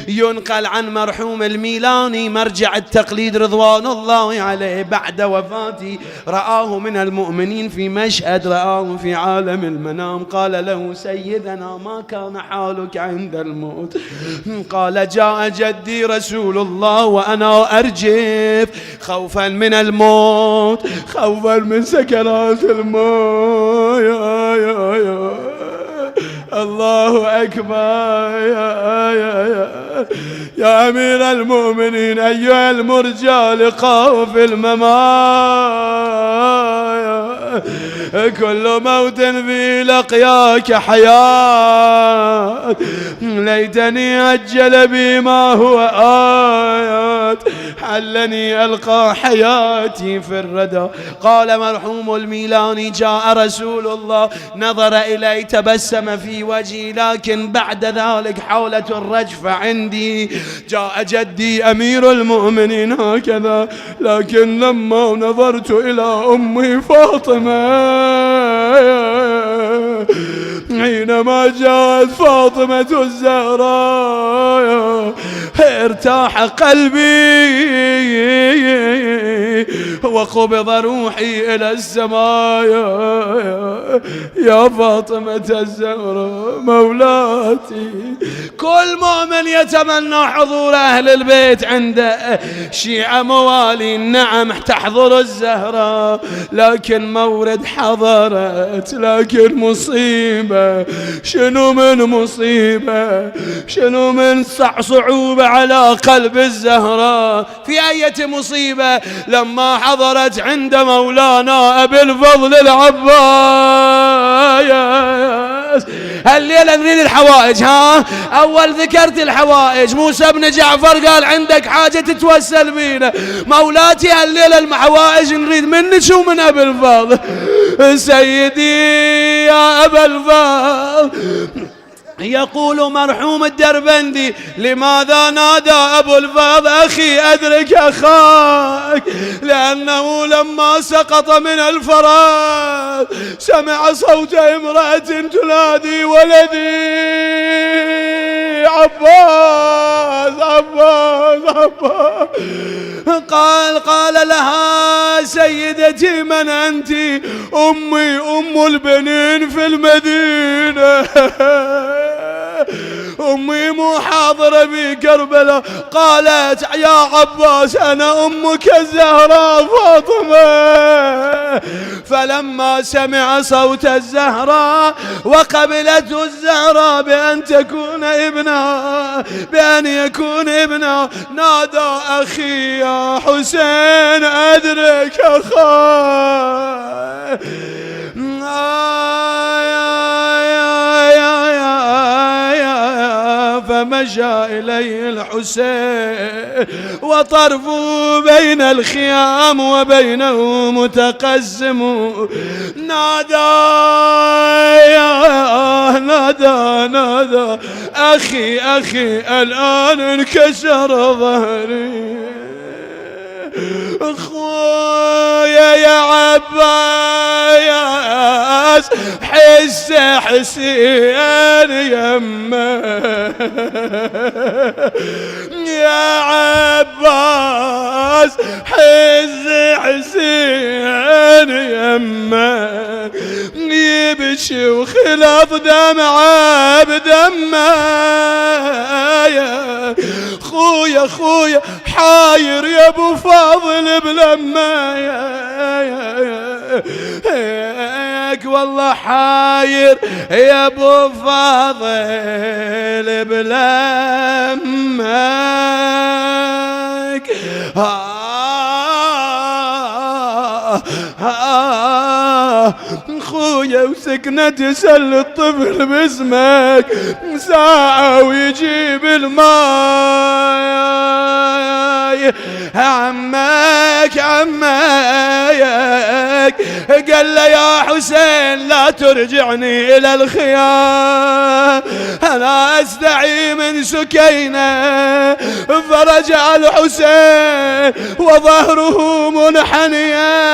ينقل عن مرحوم الميلاني مرجع التقليد رضوان الله عليه بعد وفاته رآه من المؤمنين في مشهد، رآه في عالم المنام، قال له سيدنا ما كان حالك عند الموت؟ قال جاء جدي رسول الله وأنا أرجف خوفا من الموت، خوفا من سكرات الموت. يا الله أكبر. يا أمير المؤمنين أيها المرجى لقاه في الممات، كل موت في لقياك حياة، ليتني أجل بي ما هو آيات، حلني ألقى حياتي في الردى. قال مرحوم الميلاني جاء رسول الله نظر إلي تبسم في وجهي، لكن بعد ذلك حولة الرجفة عندي. جاء جدي أمير المؤمنين هكذا، لكن لما نظرت إلى أمي فاطمة حينما جاءت فاطمة الزهراء ارتاح قلبي وقبض روحي إلى السماء. يا فاطمة الزهراء مولاتي، كل مؤمن يتمنى حضور أهل البيت عنده، شيعة موالي نعم تحضر الزهراء، لكن مورد حضرت، لكن مصيبة، شنو من مصيبة، شنو من صعوبة على قلب الزهراء. في أية مصيبة لما حضرت عند مولانا أبي الفضل العباس. الليلة نريد الحوائج. ها أول ذكرت الحوائج، موسى بن جعفر قال عندك حاجة تتوسل بينا، مولاتي الليلة الحوائج نريد منك ومن أبي الفضل. سيدي يا أبا الفضل، يقول مرحوم الدربندي لماذا نادى أبو الفضل أخي أدرك أخاك؟ لأنه لما سقط من الفراش سمع صوت امرأة تنادي ولدي عباس عباس عباس. قال لها سيدتي من أنت؟ أمي أم البنين في المدينة، أمي مو حاضرة بكربلاء. قالت يا عباس أنا أمك الزهراء فاطمة. فلما سمع صوت الزهراء وقبلته الزهراء بأن تكون ابنها، بأن يكون ابنها، نادى أخي يا حسين أدرك أخاك. فمشى إليه الحسين وطرفه بين الخيام وبينه متقسم، نادى نادى أخي أخي الآن انكسر ظهري. اخويا يا عباس حس حسين يمه، يا عباس حس حسين يمه، يبكي وخلط دمعه بدمه. خويا خويا حاير يا ابو فاضل بلمه، والله حاير يا ابو فاضل بلمك. خويا وسكنة تسل الطفل باسمك ساعة ويجيب الماء. عمك قال له يا حسين لا ترجعني إلى الخيام، أنا أستعي من سكينة. فرجع الحسين وظهره منحنيا.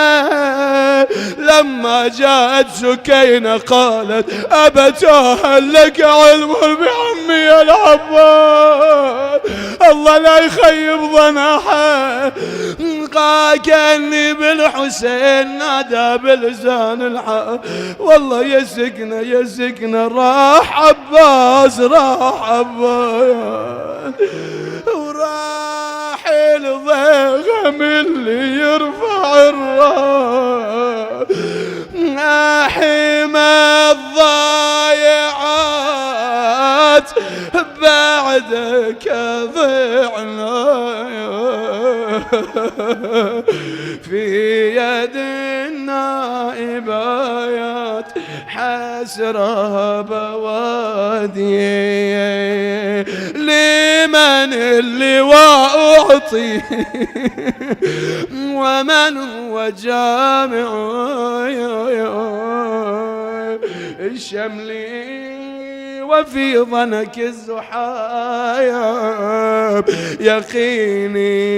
لما جاءت سكينة قالت أبتاه هل لك علم بعمي العباس؟ الله لا يخيب ظناحه. كأني بالحسين نادى بلسان الحق والله يا سكنة يا سكنة راح عباس راح عباس وراح الضيغم اللي يرفع الراس حمى الضايعات بعدك ضعنا في يد النائبات حسرة بوادي لمن اللواء أعطي ومن هو جامع الشمل وفي ظنك الزحايا يقيني